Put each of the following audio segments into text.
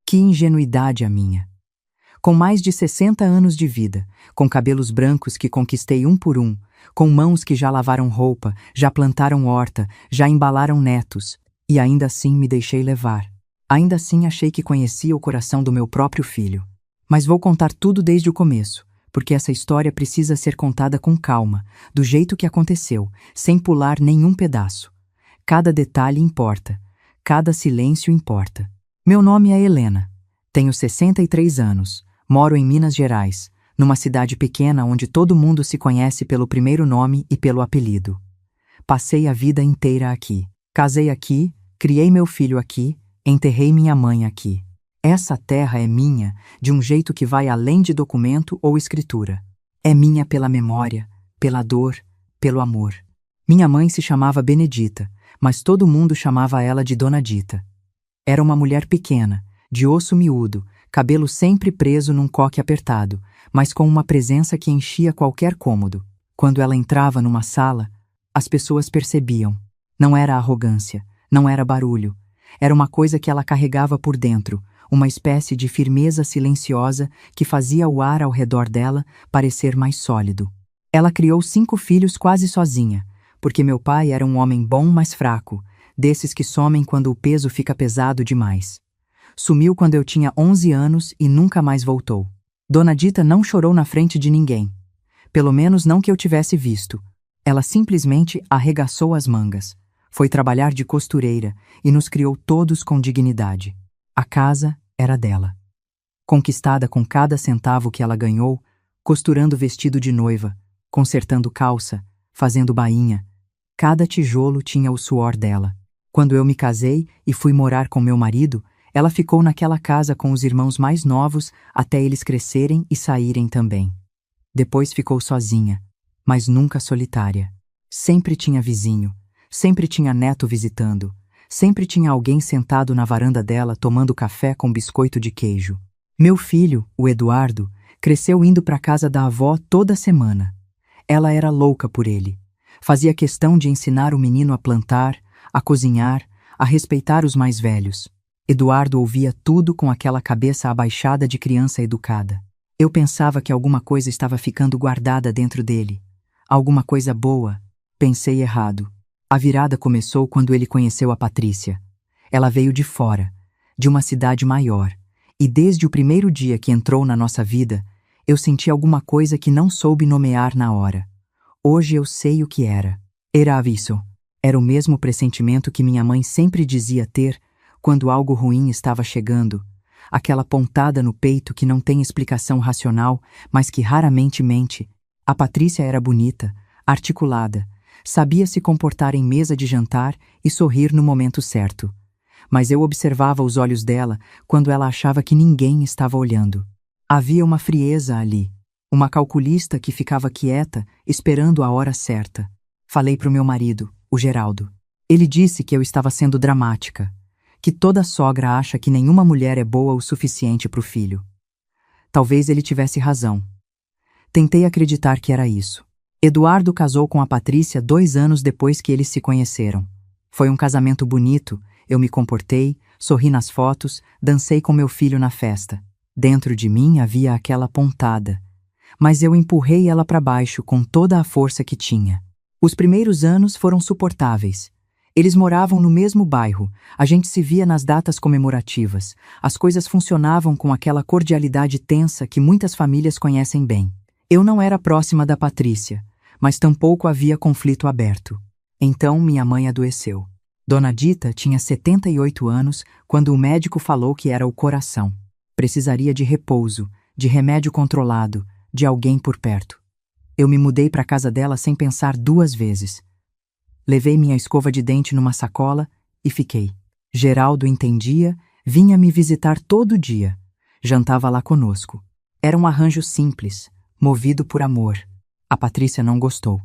Que ingenuidade a minha! Com mais de 60 anos de vida, com cabelos brancos que conquistei um por um, com mãos que já lavaram roupa, já plantaram horta, já embalaram netos, e ainda assim me deixei levar. Ainda assim achei que conhecia o coração do meu próprio filho. Mas vou contar tudo desde o começo, porque essa história precisa ser contada com calma, do jeito que aconteceu, sem pular nenhum pedaço. Cada detalhe importa, cada silêncio importa. Meu nome é Helena, tenho 63 anos, moro em Minas Gerais, numa cidade pequena onde todo mundo se conhece pelo primeiro nome e pelo apelido. Passei a vida inteira aqui. Casei aqui, criei meu filho aqui, enterrei minha mãe aqui. Essa terra é minha de um jeito que vai além de documento ou escritura. É minha pela memória, pela dor, pelo amor. Minha mãe se chamava Benedita, mas todo mundo chamava ela de Dona Dita. Era uma mulher pequena, de osso miúdo, cabelo sempre preso num coque apertado, mas com uma presença que enchia qualquer cômodo. Quando ela entrava numa sala, as pessoas percebiam. Não era arrogância, não era barulho. Era uma coisa que ela carregava por dentro, uma espécie de firmeza silenciosa que fazia o ar ao redor dela parecer mais sólido. Ela criou 5 filhos quase sozinha, porque meu pai era um homem bom, mas fraco, desses que somem quando o peso fica pesado demais. Sumiu quando eu tinha 11 anos e nunca mais voltou. Dona Dita não chorou na frente de ninguém. Pelo menos não que eu tivesse visto. Ela simplesmente arregaçou as mangas. Foi trabalhar de costureira e nos criou todos com dignidade. A casa era dela. Conquistada com cada centavo que ela ganhou, costurando vestido de noiva, consertando calça, fazendo bainha. Cada tijolo tinha o suor dela. Quando eu me casei e fui morar com meu marido, ela ficou naquela casa com os irmãos mais novos até eles crescerem e saírem também. Depois ficou sozinha, mas nunca solitária. Sempre tinha vizinho, sempre tinha neto visitando, sempre tinha alguém sentado na varanda dela tomando café com biscoito de queijo. Meu filho, o Eduardo, cresceu indo para a casa da avó toda semana. Ela era louca por ele. Fazia questão de ensinar o menino a plantar, a cozinhar, a respeitar os mais velhos. Eduardo ouvia tudo com aquela cabeça abaixada de criança educada. Eu pensava que alguma coisa estava ficando guardada dentro dele. Alguma coisa boa. Pensei errado. A virada começou quando ele conheceu a Patrícia. Ela veio de fora, de uma cidade maior, e desde o primeiro dia que entrou na nossa vida, eu senti alguma coisa que não soube nomear na hora. Hoje eu sei o que era. Era aviso. Era o mesmo pressentimento que minha mãe sempre dizia ter quando algo ruim estava chegando, aquela pontada no peito que não tem explicação racional, mas que raramente mente. A Patrícia era bonita, articulada, sabia se comportar em mesa de jantar e sorrir no momento certo. Mas eu observava os olhos dela quando ela achava que ninguém estava olhando. Havia uma frieza ali, uma calculista que ficava quieta, esperando a hora certa. Falei para o meu marido, o Geraldo. Ele disse que eu estava sendo dramática, que toda sogra acha que nenhuma mulher é boa o suficiente para o filho. Talvez ele tivesse razão. Tentei acreditar que era isso. Eduardo casou com a Patrícia 2 anos depois que eles se conheceram. Foi um casamento bonito, eu me comportei, sorri nas fotos, dancei com meu filho na festa. Dentro de mim havia aquela pontada. Mas eu empurrei ela para baixo com toda a força que tinha. Os primeiros anos foram suportáveis. Eles moravam no mesmo bairro, a gente se via nas datas comemorativas, as coisas funcionavam com aquela cordialidade tensa que muitas famílias conhecem bem. Eu não era próxima da Patrícia, mas tampouco havia conflito aberto. Então minha mãe adoeceu. Dona Dita tinha 78 anos quando o médico falou que era o coração. Precisaria de repouso, de remédio controlado, de alguém por perto. Eu me mudei para a casa dela sem pensar 2 vezes. Levei minha escova de dente numa sacola e fiquei. Geraldo entendia, vinha me visitar todo dia. Jantava lá conosco. Era um arranjo simples, movido por amor. A Patrícia não gostou.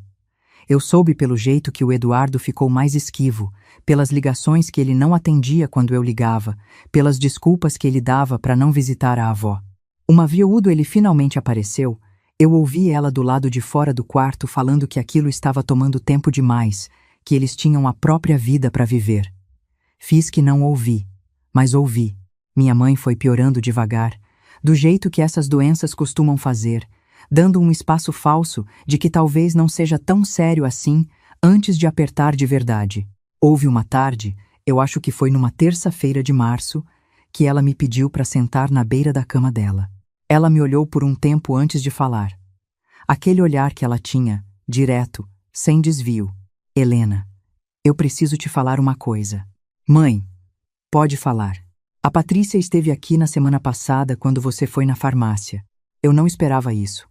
Eu soube pelo jeito que o Eduardo ficou mais esquivo, pelas ligações que ele não atendia quando eu ligava, pelas desculpas que ele dava para não visitar a avó. Uma viúva ele finalmente apareceu. Eu ouvi ela do lado de fora do quarto falando que aquilo estava tomando tempo demais, que eles tinham a própria vida para viver. Fiz que não ouvi, mas ouvi. Minha mãe foi piorando devagar, do jeito que essas doenças costumam fazer, dando um espaço falso de que talvez não seja tão sério assim antes de apertar de verdade. Houve uma tarde, eu acho que foi numa terça-feira de março, que ela me pediu para sentar na beira da cama dela. Ela me olhou por um tempo antes de falar. Aquele olhar que ela tinha, direto, sem desvio. Helena, eu preciso te falar uma coisa. Mãe, pode falar. A Patrícia esteve aqui na semana passada quando você foi na farmácia. Eu não esperava isso.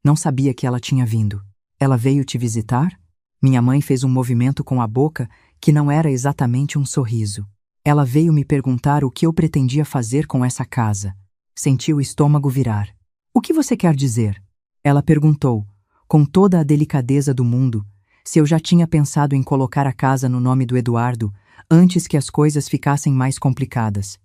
Não sabia que ela tinha vindo. Ela veio te visitar? Minha mãe fez um movimento com a boca que não era exatamente um sorriso. Ela veio me perguntar o que eu pretendia fazer com essa casa. Senti o estômago virar. O que você quer dizer? Ela perguntou, com toda a delicadeza do mundo, se eu já tinha pensado em colocar a casa no nome do Eduardo antes que as coisas ficassem mais complicadas.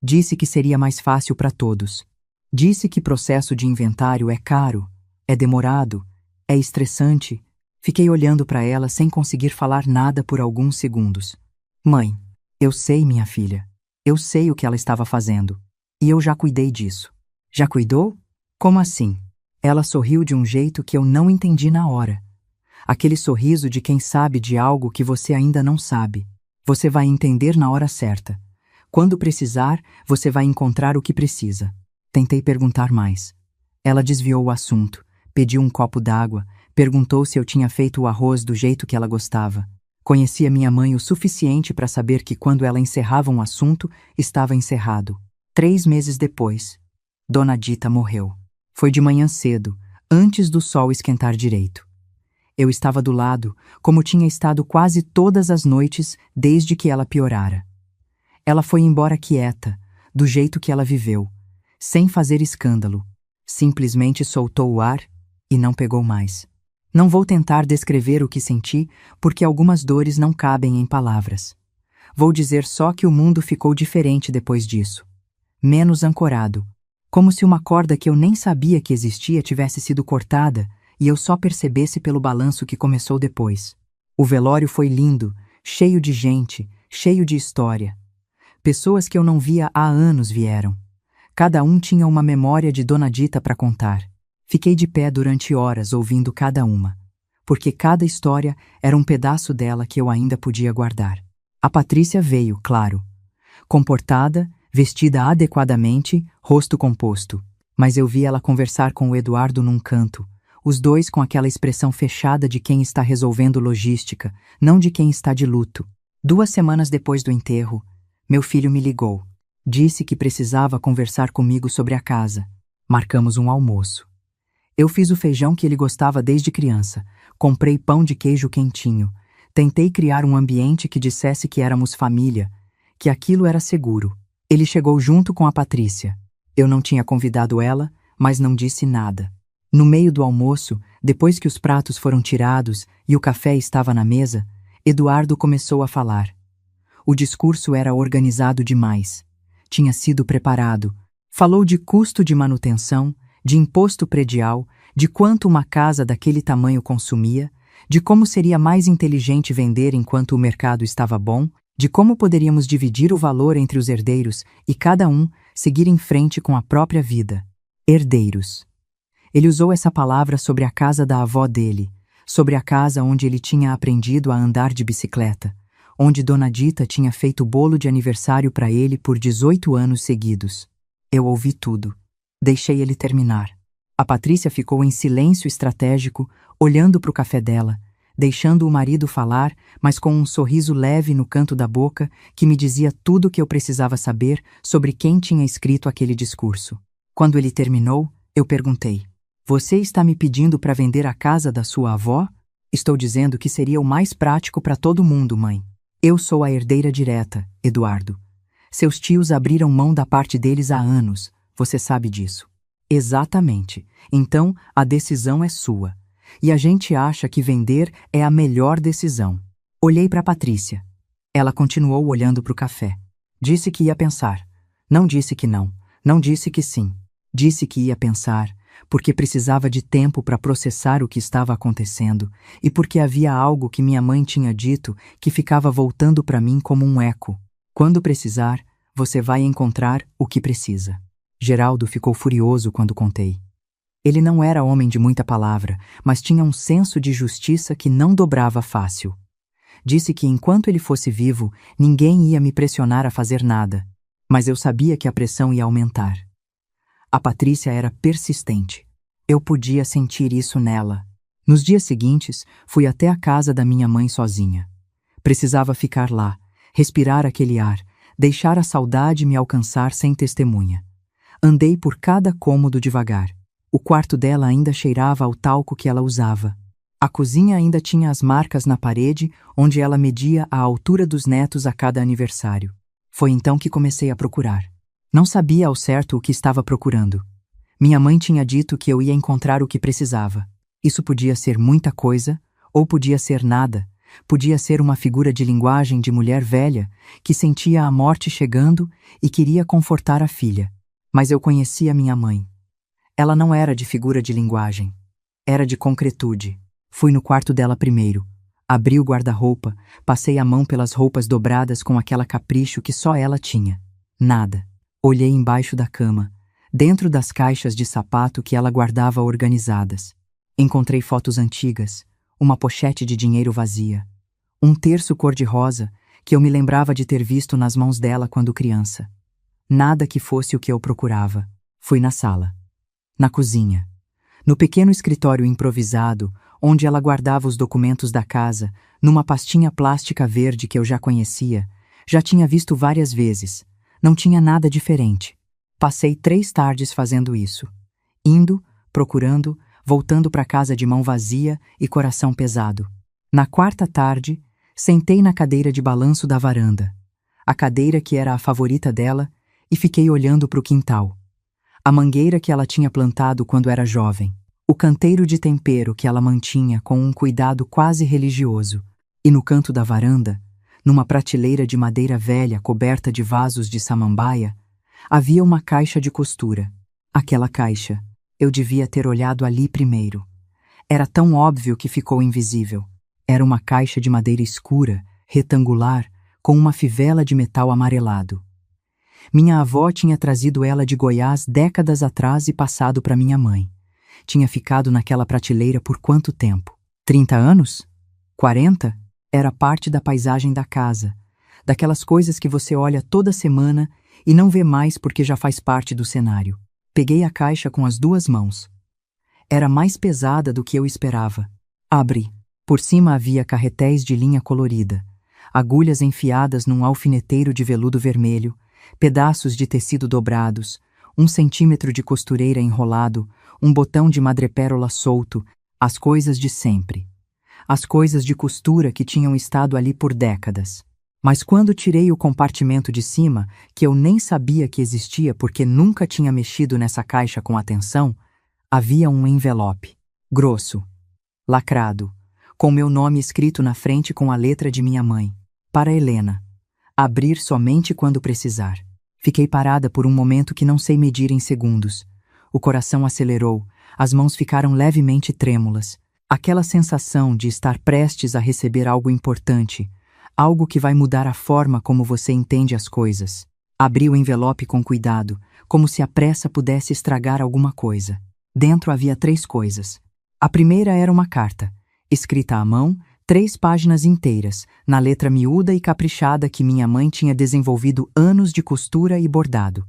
Disse que seria mais fácil para todos. Disse que processo de inventário é caro, é demorado, é estressante. Fiquei olhando para ela sem conseguir falar nada por alguns segundos. Mãe, eu sei, minha filha. Eu sei o que ela estava fazendo. E eu já cuidei disso. Já cuidou? Como assim? Ela sorriu de um jeito que eu não entendi na hora. Aquele sorriso de quem sabe de algo que você ainda não sabe. Você vai entender na hora certa. Quando precisar, você vai encontrar o que precisa. Tentei perguntar mais. Ela desviou o assunto, pediu um copo d'água, perguntou se eu tinha feito o arroz do jeito que ela gostava. Conhecia minha mãe o suficiente para saber que quando ela encerrava um assunto, estava encerrado. 3 meses depois, Dona Dita morreu. Foi de manhã cedo, antes do sol esquentar direito. Eu estava do lado, como tinha estado quase todas as noites desde que ela piorara. Ela foi embora quieta, do jeito que ela viveu, sem fazer escândalo. Simplesmente soltou o ar e não pegou mais. Não vou tentar descrever o que senti, porque algumas dores não cabem em palavras. Vou dizer só que o mundo ficou diferente depois disso. Menos ancorado, como se uma corda que eu nem sabia que existia tivesse sido cortada e eu só percebesse pelo balanço que começou depois. O velório foi lindo, cheio de gente, cheio de história. Pessoas que eu não via há anos vieram. Cada um tinha uma memória de Dona Dita para contar. Fiquei de pé durante horas ouvindo cada uma, porque cada história era um pedaço dela que eu ainda podia guardar. A Patrícia veio, claro. Comportada, vestida adequadamente, rosto composto. Mas eu vi ela conversar com o Eduardo num canto, os dois com aquela expressão fechada de quem está resolvendo logística, não de quem está de luto. 2 semanas depois do enterro, meu filho me ligou. Disse que precisava conversar comigo sobre a casa. Marcamos um almoço. Eu fiz o feijão que ele gostava desde criança. Comprei pão de queijo quentinho. Tentei criar um ambiente que dissesse que éramos família, que aquilo era seguro. Ele chegou junto com a Patrícia. Eu não tinha convidado ela, mas não disse nada. No meio do almoço, depois que os pratos foram tirados e o café estava na mesa, Eduardo começou a falar. O discurso era organizado demais. Tinha sido preparado. Falou de custo de manutenção, de imposto predial, de quanto uma casa daquele tamanho consumia, de como seria mais inteligente vender enquanto o mercado estava bom, de como poderíamos dividir o valor entre os herdeiros e cada um seguir em frente com a própria vida. Herdeiros. Ele usou essa palavra sobre a casa da avó dele, sobre a casa onde ele tinha aprendido a andar de bicicleta, onde Dona Dita tinha feito bolo de aniversário para ele por 18 anos seguidos. Eu ouvi tudo. Deixei ele terminar. A Patrícia ficou em silêncio estratégico, olhando para o café dela, deixando o marido falar, mas com um sorriso leve no canto da boca que me dizia tudo o que eu precisava saber sobre quem tinha escrito aquele discurso. Quando ele terminou, eu perguntei: Você está me pedindo para vender a casa da sua avó? Estou dizendo que seria o mais prático para todo mundo, mãe. Eu sou a herdeira direta, Eduardo. Seus tios abriram mão da parte deles há anos, você sabe disso. Exatamente. Então, a decisão é sua. E a gente acha que vender é a melhor decisão. Olhei para Patrícia. Ela continuou olhando para o café. Disse que ia pensar. Não disse que não. Não disse que sim. Disse que ia pensar, porque precisava de tempo para processar o que estava acontecendo e porque havia algo que minha mãe tinha dito que ficava voltando para mim como um eco. Quando precisar, Você vai encontrar o que precisa. Geraldo ficou furioso quando contei. Ele não era homem de muita palavra, mas tinha um senso de justiça que não dobrava fácil. Disse que enquanto ele fosse vivo, ninguém ia me pressionar a fazer nada, mas eu sabia que a pressão ia aumentar. A Patrícia era persistente. Eu podia sentir isso nela. Nos dias seguintes, fui até a casa da minha mãe sozinha. Precisava ficar lá, respirar aquele ar, deixar a saudade me alcançar sem testemunha. Andei por cada cômodo devagar. O quarto dela ainda cheirava ao talco que ela usava. A cozinha ainda tinha as marcas na parede onde ela media a altura dos netos a cada aniversário. Foi então que comecei a procurar. Não sabia ao certo o que estava procurando. Minha mãe tinha dito que eu ia encontrar o que precisava. Isso podia ser muita coisa, ou podia ser nada. Podia ser uma figura de linguagem de mulher velha que sentia a morte chegando e queria confortar a filha. Mas eu conhecia minha mãe. Ela não era de figura de linguagem. Era de concretude. Fui no quarto dela primeiro. Abri o guarda-roupa, passei a mão pelas roupas dobradas com aquela capricho que só ela tinha. Nada. Olhei embaixo da cama, dentro das caixas de sapato que ela guardava organizadas. Encontrei fotos antigas, uma pochete de dinheiro vazia, um terço cor-de-rosa que eu me lembrava de ter visto nas mãos dela quando criança. Nada que fosse o que eu procurava. Fui na sala. Na cozinha. No pequeno escritório improvisado, onde ela guardava os documentos da casa, numa pastinha plástica verde que eu já conhecia, já tinha visto várias vezes. Não tinha nada diferente. Passei 3 tardes fazendo isso. Indo, procurando, voltando para casa de mão vazia e coração pesado. Na 4ª tarde, sentei na cadeira de balanço da varanda, a cadeira que era a favorita dela, e fiquei olhando para o quintal. A mangueira que ela tinha plantado quando era jovem. O canteiro de tempero que ela mantinha com um cuidado quase religioso. E no canto da varanda, numa prateleira de madeira velha coberta de vasos de samambaia, havia uma caixa de costura. Aquela caixa, eu devia ter olhado ali primeiro. Era tão óbvio que ficou invisível. Era uma caixa de madeira escura, retangular, com uma fivela de metal amarelado. Minha avó tinha trazido ela de Goiás décadas atrás e passado para minha mãe. Tinha ficado naquela prateleira por quanto tempo? 30 anos? 40? Era parte da paisagem da casa, daquelas coisas que você olha toda semana e não vê mais porque já faz parte do cenário. Peguei a caixa com as 2 mãos. Era mais pesada do que eu esperava. Abri. Por cima havia carretéis de linha colorida, agulhas enfiadas num alfineteiro de veludo vermelho, pedaços de tecido dobrados, 1 centímetro de costureira enrolado, um botão de madrepérola solto, as coisas de sempre. As coisas de costura que tinham estado ali por décadas. Mas quando tirei o compartimento de cima, que eu nem sabia que existia porque nunca tinha mexido nessa caixa com atenção, havia um envelope, grosso, lacrado, com meu nome escrito na frente com a letra de minha mãe. Para Helena. Abrir somente quando precisar. Fiquei parada por um momento que não sei medir em segundos. O coração acelerou, as mãos ficaram levemente trêmulas. Aquela sensação de estar prestes a receber algo importante, algo que vai mudar a forma como você entende as coisas. Abri o envelope com cuidado, como se a pressa pudesse estragar alguma coisa. Dentro havia 3 coisas. A primeira era uma carta, escrita à mão, 3 páginas inteiras, na letra miúda e caprichada que minha mãe tinha desenvolvido anos de costura e bordado.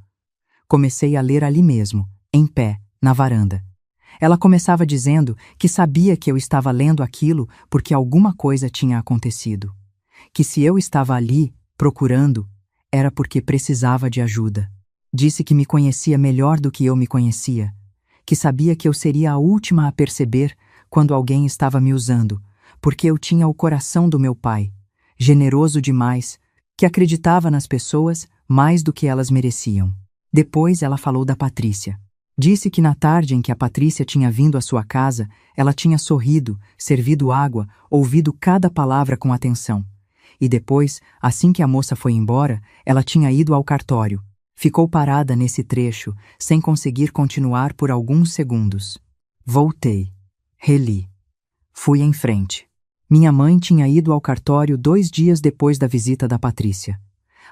Comecei a ler ali mesmo, em pé, na varanda. Ela começava dizendo que sabia que eu estava lendo aquilo porque alguma coisa tinha acontecido. Que se eu estava ali, procurando, era porque precisava de ajuda. Disse que me conhecia melhor do que eu me conhecia, que sabia que eu seria a última a perceber quando alguém estava me usando, porque eu tinha o coração do meu pai, generoso demais, que acreditava nas pessoas mais do que elas mereciam. Depois ela falou da Patrícia. Disse que na tarde em que a Patrícia tinha vindo à sua casa, ela tinha sorrido, servido água, ouvido cada palavra com atenção. E depois, assim que a moça foi embora, ela tinha ido ao cartório. Ficou parada nesse trecho, sem conseguir continuar por alguns segundos. Voltei. Reli. Fui em frente. Minha mãe tinha ido ao cartório 2 dias depois da visita da Patrícia.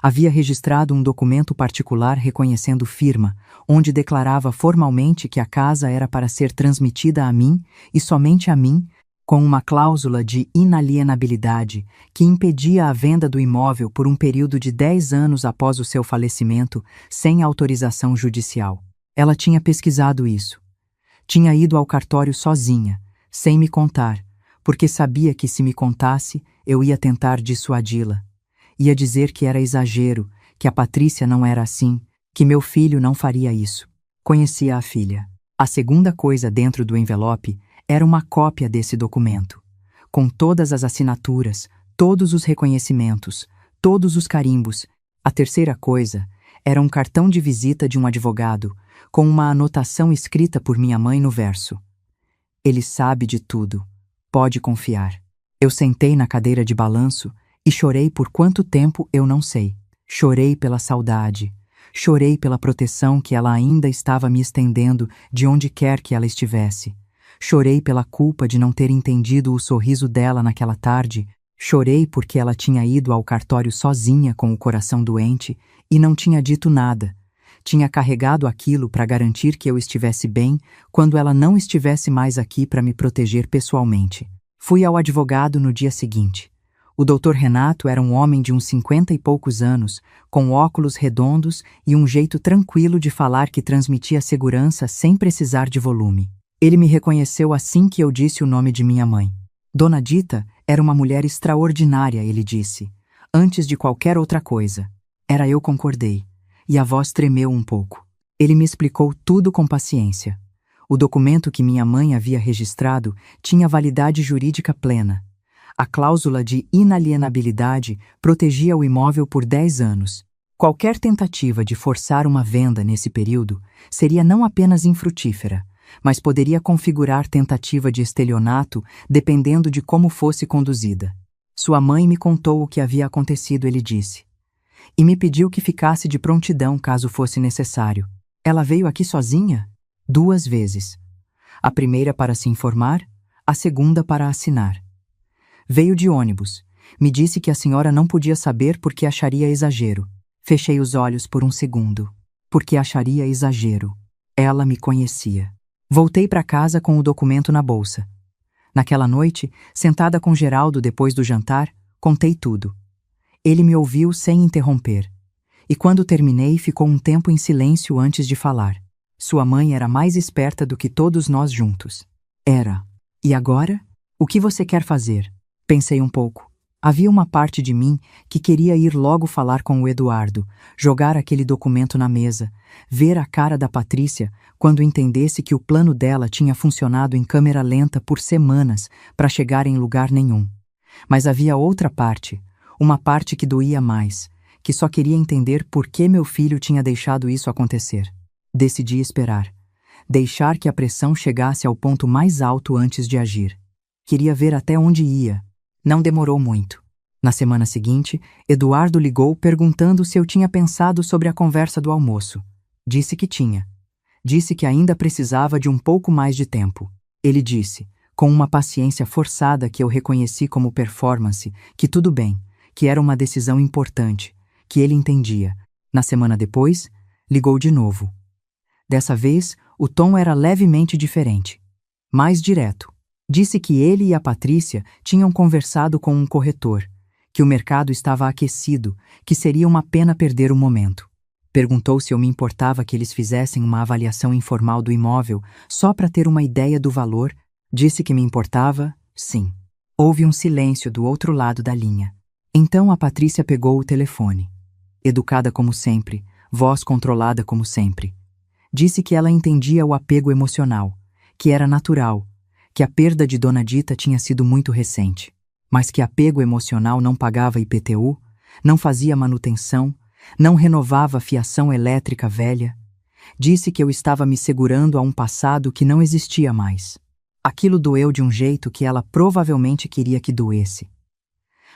Havia registrado um documento particular reconhecendo firma, onde declarava formalmente que a casa era para ser transmitida a mim e somente a mim, com uma cláusula de inalienabilidade que impedia a venda do imóvel por um período de 10 anos após o seu falecimento, sem autorização judicial. Ela tinha pesquisado isso. Tinha ido ao cartório sozinha, sem me contar, porque sabia que se me contasse, eu ia tentar dissuadi-la. Ia dizer que era exagero, que a Patrícia não era assim, que meu filho não faria isso. Conhecia a filha. A segunda coisa dentro do envelope era uma cópia desse documento, com todas as assinaturas, todos os reconhecimentos, todos os carimbos. A terceira coisa era um cartão de visita de um advogado, com uma anotação escrita por minha mãe no verso: "Ele sabe de tudo, pode confiar." Eu sentei na cadeira de balanço e chorei por quanto tempo eu não sei. Chorei pela saudade, chorei pela proteção que ela ainda estava me estendendo de onde quer que ela estivesse. Chorei pela culpa de não ter entendido o sorriso dela naquela tarde. Chorei porque ela tinha ido ao cartório sozinha com o coração doente e não tinha dito nada. Tinha carregado aquilo para garantir que eu estivesse bem quando ela não estivesse mais aqui para me proteger pessoalmente. Fui ao advogado no dia seguinte. O Dr. Renato era um homem de uns 50 e poucos anos, com óculos redondos e um jeito tranquilo de falar que transmitia segurança sem precisar de volume. Ele me reconheceu assim que eu disse o nome de minha mãe. Dona Dita era uma mulher extraordinária, ele disse, antes de qualquer outra coisa. Eu concordei, e a voz tremeu um pouco. Ele me explicou tudo com paciência. O documento que minha mãe havia registrado tinha validade jurídica plena. A cláusula de inalienabilidade protegia o imóvel por 10 anos. Qualquer tentativa de forçar uma venda nesse período seria não apenas infrutífera, mas poderia configurar tentativa de estelionato dependendo de como fosse conduzida. Sua mãe me contou o que havia acontecido, ele disse, e me pediu que ficasse de prontidão caso fosse necessário. Ela veio aqui sozinha? 2 vezes. A primeira para se informar, a segunda para assinar. Veio de ônibus. Me disse que a senhora não podia saber porque acharia exagero. Fechei os olhos por um segundo. Porque acharia exagero. Ela me conhecia. Voltei para casa com o documento na bolsa. Naquela noite, sentada com Geraldo depois do jantar, contei tudo. Ele me ouviu sem interromper. E quando terminei, ficou um tempo em silêncio antes de falar. Sua mãe era mais esperta do que todos nós juntos. Era. E agora? O que você quer fazer? Pensei um pouco. Havia uma parte de mim que queria ir logo falar com o Eduardo, jogar aquele documento na mesa, ver a cara da Patrícia quando entendesse que o plano dela tinha funcionado em câmera lenta por semanas para chegar em lugar nenhum. Mas havia outra parte, uma parte que doía mais, que só queria entender por que meu filho tinha deixado isso acontecer. Decidi esperar. Deixar que a pressão chegasse ao ponto mais alto antes de agir. Queria ver até onde ia. Não demorou muito. Na semana seguinte, Eduardo ligou perguntando se eu tinha pensado sobre a conversa do almoço. Disse que tinha. Disse que ainda precisava de um pouco mais de tempo. Ele disse, com uma paciência forçada que eu reconheci como performance, que tudo bem, que era uma decisão importante, que ele entendia. Na semana depois, ligou de novo. Dessa vez, o tom era levemente diferente. Mais direto. Disse que ele e a Patrícia tinham conversado com um corretor, que o mercado estava aquecido, que seria uma pena perder o momento. Perguntou se eu me importava que eles fizessem uma avaliação informal do imóvel só para ter uma ideia do valor. Disse que me importava, sim. Houve um silêncio do outro lado da linha. Então a Patrícia pegou o telefone. Educada como sempre, voz controlada como sempre. Disse que ela entendia o apego emocional, que era natural, que a perda de Dona Dita tinha sido muito recente, mas que apego emocional não pagava IPTU, não fazia manutenção, não renovava a fiação elétrica velha. Disse que eu estava me segurando a um passado que não existia mais. Aquilo doeu de um jeito que ela provavelmente queria que doesse.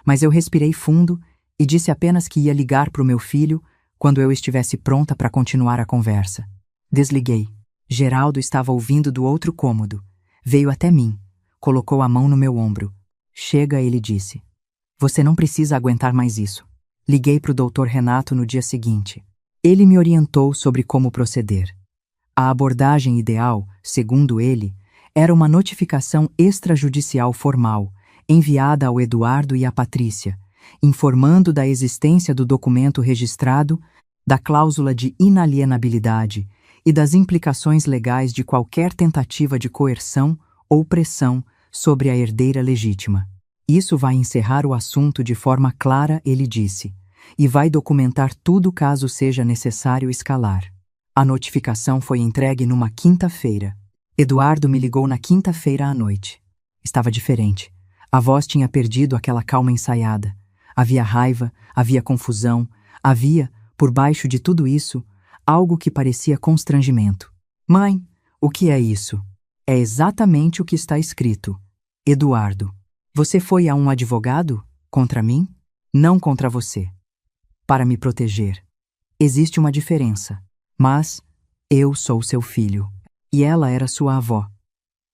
Mas eu respirei fundo e disse apenas que ia ligar para o meu filho quando eu estivesse pronta para continuar a conversa. Desliguei. Geraldo estava ouvindo do outro cômodo. Veio até mim, colocou a mão no meu ombro. Chega, ele disse. Você não precisa aguentar mais isso. Liguei para o Dr. Renato no dia seguinte. Ele me orientou sobre como proceder. A abordagem ideal, segundo ele, era uma notificação extrajudicial formal, enviada ao Eduardo e à Patrícia, informando da existência do documento registrado, da cláusula de inalienabilidade e das implicações legais de qualquer tentativa de coerção ou pressão sobre a herdeira legítima. Isso vai encerrar o assunto de forma clara, ele disse, e vai documentar tudo caso seja necessário escalar. A notificação foi entregue numa quinta-feira. Eduardo me ligou na quinta-feira à noite. Estava diferente. A voz tinha perdido aquela calma ensaiada. Havia raiva, havia confusão, havia, por baixo de tudo isso, algo que parecia constrangimento. Mãe, o que é isso? É exatamente o que está escrito. Eduardo, você foi a um advogado? Contra mim? Não contra você. Para me proteger. Existe uma diferença. Mas eu sou seu filho. E ela era sua avó.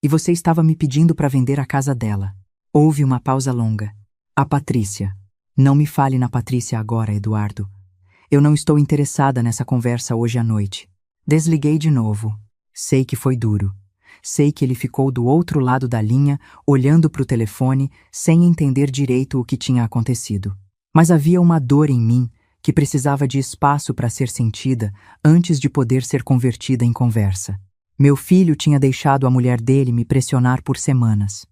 E você estava me pedindo para vender a casa dela. Houve uma pausa longa. A Patrícia. Não me fale na Patrícia agora, Eduardo. Eu não estou interessada nessa conversa hoje à noite. Desliguei de novo. Sei que foi duro. Sei que ele ficou do outro lado da linha, olhando para o telefone, sem entender direito o que tinha acontecido. Mas havia uma dor em mim que precisava de espaço para ser sentida antes de poder ser convertida em conversa. Meu filho tinha deixado a mulher dele me pressionar por semanas.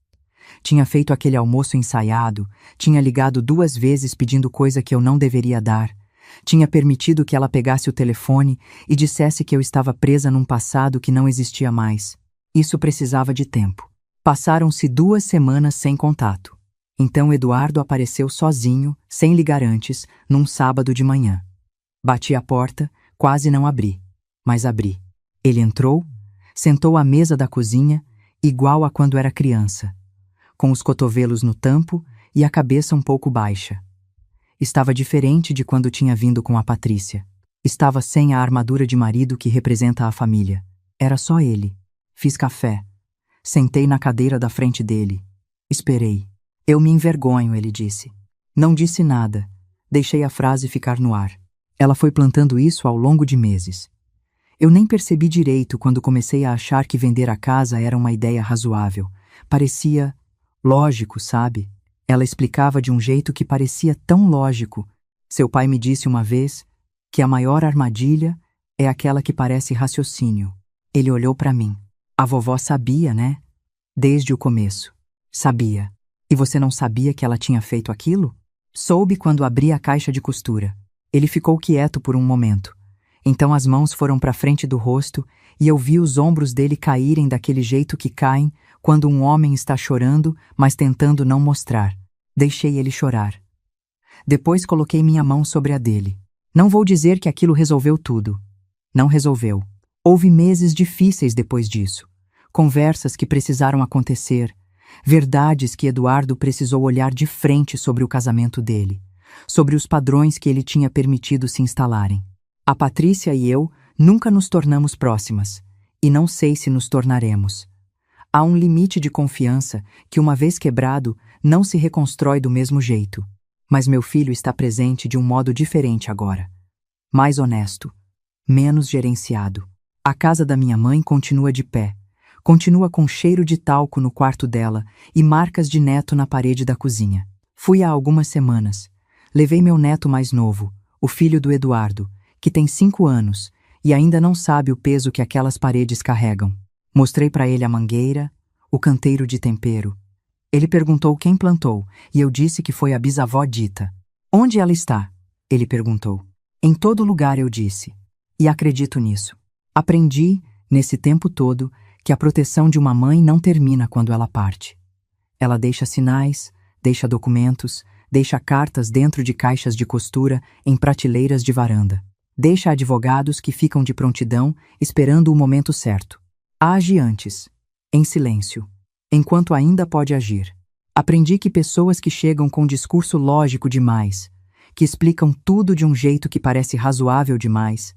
Tinha feito aquele almoço ensaiado, tinha ligado 2 vezes pedindo coisa que eu não deveria dar, tinha permitido que ela pegasse o telefone e dissesse que eu estava presa num passado que não existia mais. Isso precisava de tempo. Passaram-se 2 semanas sem contato. Então Eduardo apareceu sozinho, sem ligar antes, num sábado de manhã. Bati a porta, quase não abri, mas abri. Ele entrou, sentou à mesa da cozinha, igual a quando era criança, com os cotovelos no tampo e a cabeça um pouco baixa. Estava diferente de quando tinha vindo com a Patrícia. Estava sem a armadura de marido que representa a família. Era só ele. Fiz café. Sentei na cadeira da frente dele. Esperei. Eu me envergonho, ele disse. Não disse nada. Deixei a frase ficar no ar. Ela foi plantando isso ao longo de meses. Eu nem percebi direito quando comecei a achar que vender a casa era uma ideia razoável. Parecia lógico, sabe? Ela explicava de um jeito que parecia tão lógico. Seu pai me disse uma vez que a maior armadilha é aquela que parece raciocínio. Ele olhou para mim. A vovó sabia, né? Desde o começo. Sabia. E você não sabia que ela tinha feito aquilo? Soube quando abri a caixa de costura. Ele ficou quieto por um momento. Então as mãos foram para frente do rosto e eu vi os ombros dele caírem daquele jeito que caem quando um homem está chorando, mas tentando não mostrar. Deixei ele chorar. Depois coloquei minha mão sobre a dele. Não vou dizer que aquilo resolveu tudo. Não resolveu. Houve meses difíceis depois disso. Conversas que precisaram acontecer. Verdades que Eduardo precisou olhar de frente sobre o casamento dele. Sobre os padrões que ele tinha permitido se instalarem. A Patrícia e eu nunca nos tornamos próximas. E não sei se nos tornaremos. Há um limite de confiança que, uma vez quebrado, não se reconstrói do mesmo jeito. Mas meu filho está presente de um modo diferente agora. Mais honesto. Menos gerenciado. A casa da minha mãe continua de pé. Continua com cheiro de talco no quarto dela e marcas de neto na parede da cozinha. Fui há algumas semanas. Levei meu neto mais novo, o filho do Eduardo, que tem 5 anos e ainda não sabe o peso que aquelas paredes carregam. Mostrei para ele a mangueira, o canteiro de tempero. Ele perguntou quem plantou e eu disse que foi a bisavó Dita. Onde ela está? Ele perguntou. Em todo lugar, eu disse. E acredito nisso. Aprendi, nesse tempo todo, que a proteção de uma mãe não termina quando ela parte. Ela deixa sinais, deixa documentos, deixa cartas dentro de caixas de costura em prateleiras de varanda. Deixa advogados que ficam de prontidão esperando o momento certo. Age antes, em silêncio, enquanto ainda pode agir. Aprendi que pessoas que chegam com discurso lógico demais, que explicam tudo de um jeito que parece razoável demais,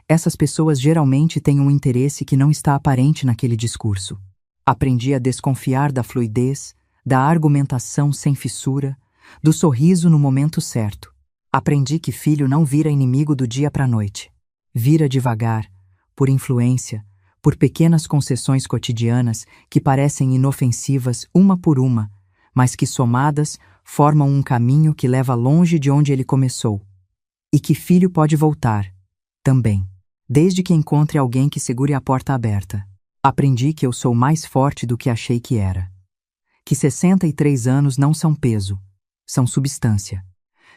essas pessoas geralmente têm um interesse que não está aparente naquele discurso. Aprendi a desconfiar da fluidez, da argumentação sem fissura, do sorriso no momento certo. Aprendi que filho não vira inimigo do dia para a noite. Vira devagar, por influência, por pequenas concessões cotidianas que parecem inofensivas uma por uma, mas que somadas formam um caminho que leva longe de onde ele começou. E que filho pode voltar, também, desde que encontre alguém que segure a porta aberta. Aprendi que eu sou mais forte do que achei que era. Que 63 anos não são peso, são substância.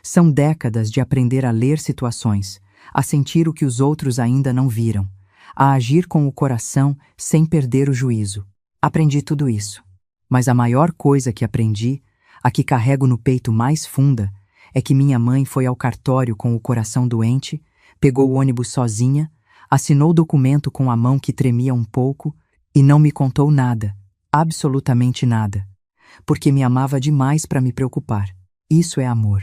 São décadas de aprender a ler situações, a sentir o que os outros ainda não viram, a agir com o coração sem perder o juízo. Aprendi tudo isso. Mas a maior coisa que aprendi, a que carrego no peito mais funda, é que minha mãe foi ao cartório com o coração doente, pegou o ônibus sozinha, assinou o documento com a mão que tremia um pouco e não me contou nada, absolutamente nada, porque me amava demais para me preocupar. Isso é amor.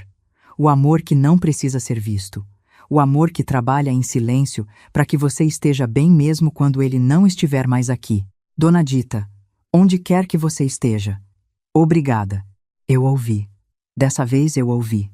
O amor que não precisa ser visto. O amor que trabalha em silêncio para que você esteja bem mesmo quando ele não estiver mais aqui. Dona Dita, onde quer que você esteja. Obrigada. Eu ouvi. Dessa vez eu ouvi.